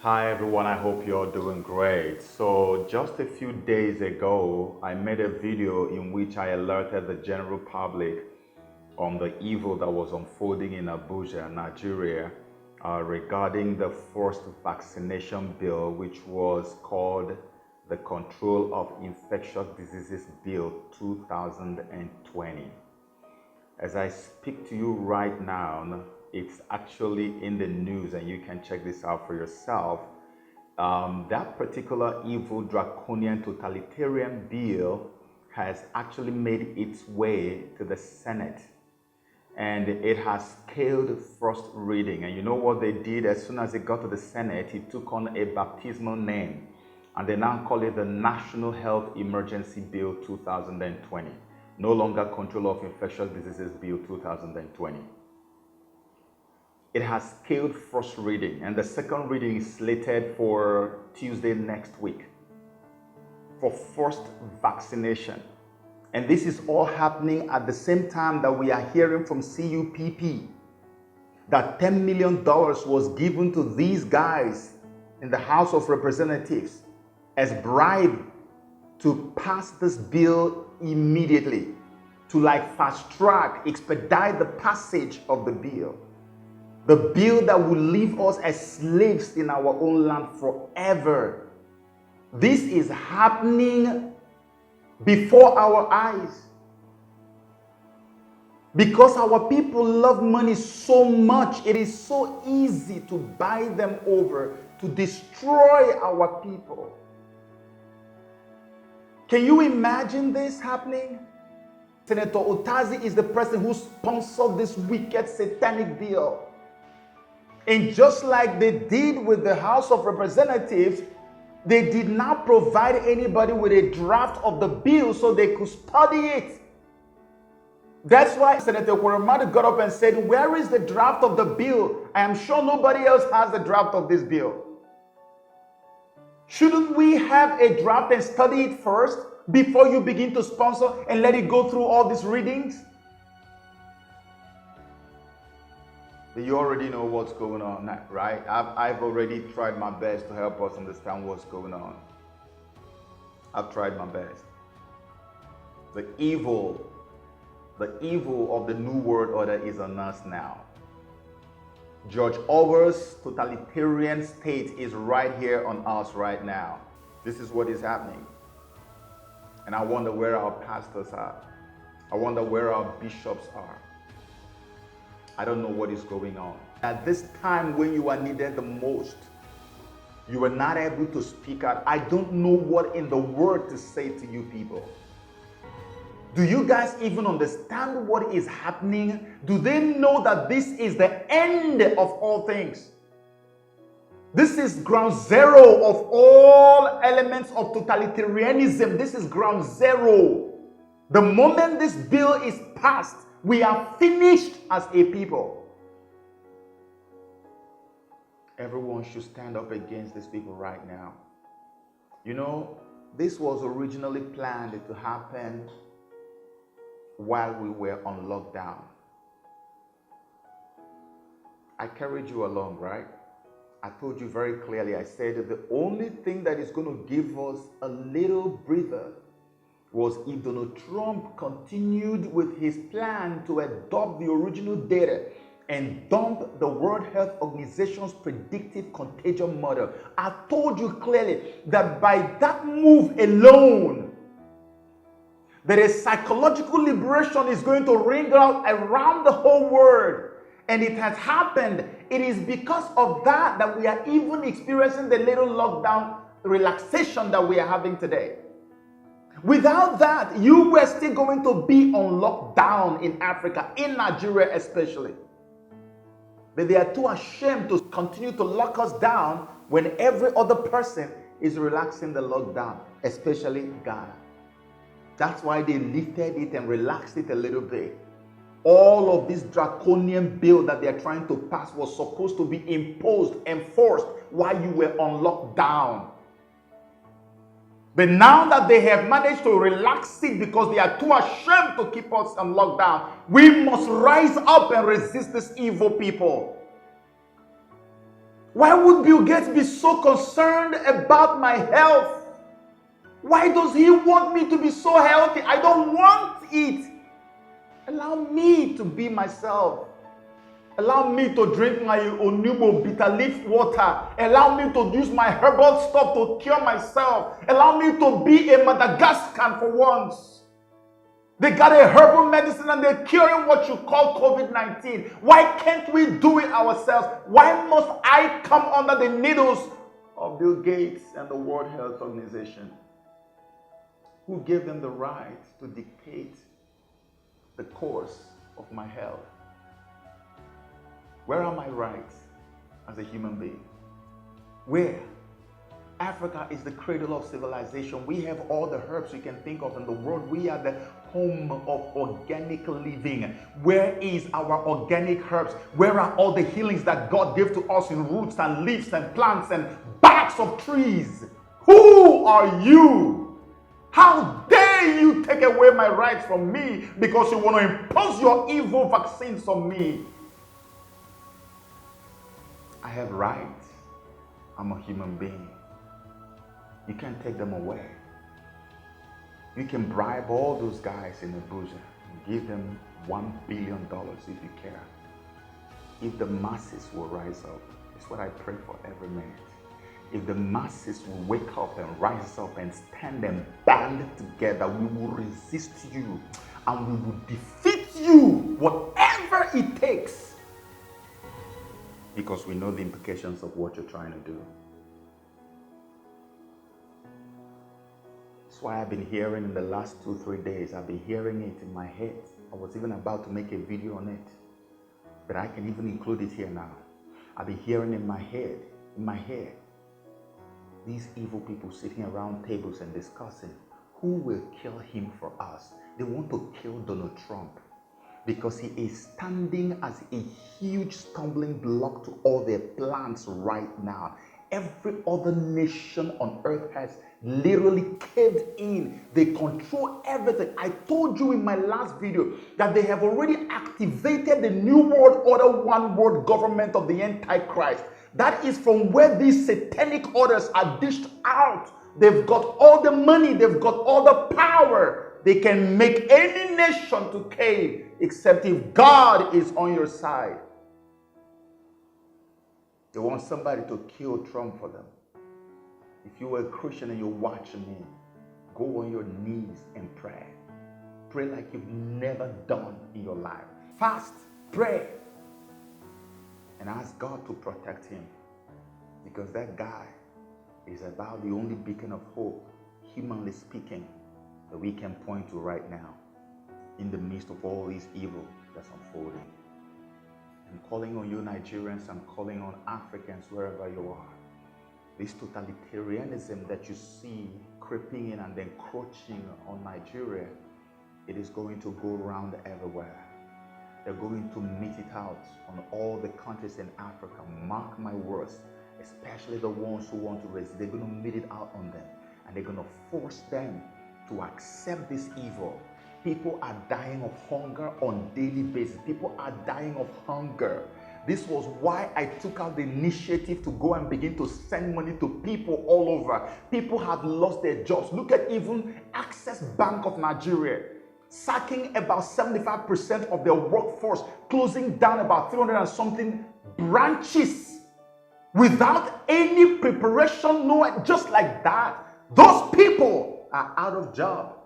Hi everyone, I hope you're doing great. So just a few days ago, I made a video in which I alerted the general public on the evil that was unfolding in Abuja, Nigeria, regarding the forced vaccination bill, which was called the Control of Infectious Diseases Bill 2020. As I speak to you right now, it's actually in the news and you can check this out for yourself. That particular evil, draconian, totalitarian bill has actually made its way to the Senate. And it has scaled first reading. And you know what they did? As soon as it got to the Senate, it took on a baptismal name. And they now call it the National Health Emergency Bill 2020. No longer Control of Infectious Diseases Bill 2020. It has scaled first reading, and the second reading is slated for Tuesday next week for forced vaccination. And this is all happening at the same time that we are hearing from CUPP that $10 million was given to these guys in the House of Representatives as bribe to pass this bill immediately, to fast track, expedite the passage of the bill. The bill that will leave us as slaves in our own land forever. This is happening before our eyes. Because our people love money so much, it is so easy to buy them over, to destroy our people. Can you imagine this happening? Senator Otazi is the person who sponsored this wicked satanic bill. And just like they did with the House of Representatives, they did not provide anybody with a draft of the bill so they could study it. That's why Senator Kweramadu got up and said, "Where is the draft of the bill? I am sure nobody else has the draft of this bill." Shouldn't we have a draft and study it first before you begin to sponsor and let it go through all these readings? You already know what's going on, right? I've already tried my best to help us understand what's going on. I've tried my best. The evil of the New World Order is on us now. George Orwell's totalitarian state is right here on us right now. This is what is happening. And I wonder where our pastors are. I wonder where our bishops are. I don't know what is going on. At this time when you are needed the most, you are not able to speak out. I don't know what in the world to say to you people. Do you guys even understand what is happening? Do they know that this is the end of all things? This is ground zero of all elements of totalitarianism. This is ground zero. The moment this bill is passed, we are finished as a people. Everyone should stand up against these people right now. You know, this was originally planned to happen while we were on lockdown. I carried you along, right? I told you very clearly, I said that the only thing that is going to give us a little breather was if Donald Trump continued with his plan to adopt the original data and dump the World Health Organization's predictive contagion model. I told you clearly that by that move alone, that a psychological liberation is going to ring out around the whole world. And it has happened. It is because of that that we are even experiencing the little lockdown relaxation that we are having today. Without that, you were still going to be on lockdown in Africa, in Nigeria especially. But they are too ashamed to continue to lock us down when every other person is relaxing the lockdown, especially Ghana. That's why they lifted it and relaxed it a little bit. All of this draconian bill that they're trying to pass was supposed to be imposed, enforced while you were on lockdown. But now that they have managed to relax it because they are too ashamed to keep us on lockdown, we must rise up and resist these evil people. Why would Bill Gates be so concerned about my health? Why does he want me to be so healthy? I don't want it. Allow me to be myself. Allow me to drink my unconscionable bitter leaf water. Allow me to use my herbal stuff to cure myself. Allow me to be a Madagascar for once. They got a herbal medicine and they're curing what you call COVID-19. Why can't we do it ourselves? Why must I come under the needles of Bill Gates and the World Health Organization? Who gave them the right to dictate the course of my health? Where are my rights as a human being? Where? Africa is the cradle of civilization. We have all the herbs you can think of in the world. We are the home of organic living. Where is our organic herbs? Where are all the healings that God gave to us in roots and leaves and plants and barks of trees? Who are you? How dare you take away my rights from me because you want to impose your evil vaccines on me? I have rights. I'm a human being. You can't take them away. You can bribe all those guys in Abuja and give them $1 billion if you care. If the masses will rise up, it's what I pray for every minute. If the masses will wake up and rise up and stand and band together, we will resist you and we will defeat you, whatever it takes. Because we know the implications of what you're trying to do. That's why I've been hearing in the last 2-3 days, I've been hearing it in my head. I was even about to make a video on it, but I can even include it here now. I've been hearing in my head, these evil people sitting around tables and discussing who will kill him for us. They want to kill Donald Trump because he is standing as a huge stumbling block to all their plans right now. Every other nation on earth has literally caved in. They control everything. I told you in my last video that they have already activated the New World Order, one world government of the Antichrist. That is from where these satanic orders are dished out. They've got all the money. They've got all the power. They can make any nation to cave except if God is on your side. They want somebody to kill Trump for them. If you are a Christian and you're watching me, go on your knees and pray. Pray like you've never done in your life. Fast, pray, and ask God to protect him. Because that guy is about the only beacon of hope, humanly speaking, that we can point to right now in the midst of all this evil that's unfolding. I'm calling on you Nigerians, I'm calling on Africans wherever you are. This totalitarianism that you see creeping in and encroaching on Nigeria, it is going to go around everywhere. They're going to meet it out on all the countries in Africa. Mark my words, especially the ones who want to resist. They're going to meet it out on them. And they're going to force them to accept this evil. People are dying of hunger on a daily basis. People are dying of hunger. This was why I took out the initiative to go and begin to send money to people all over. People have lost their jobs. Look at even Access Bank of Nigeria, sacking about 75% of their workforce, closing down about 300 and something branches without any preparation, no, just like that. Those people are out of job.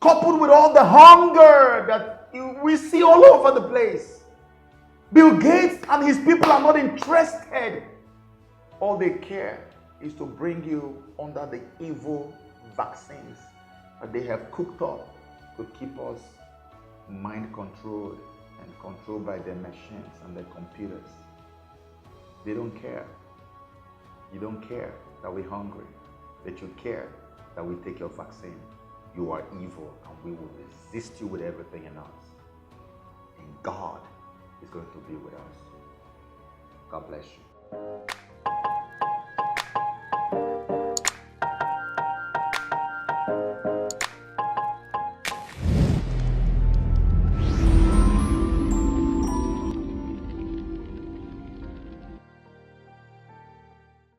Coupled with all the hunger that we see all over the place. Bill Gates and his people are not interested. All they care is to bring you under the evil vaccines that they have cooked up to keep us mind controlled and controlled by their machines and their computers. They don't care. You don't care that we're hungry, but you care that we take your vaccine. You are evil and we will resist you with everything in us. And God is going to be with us. God bless you.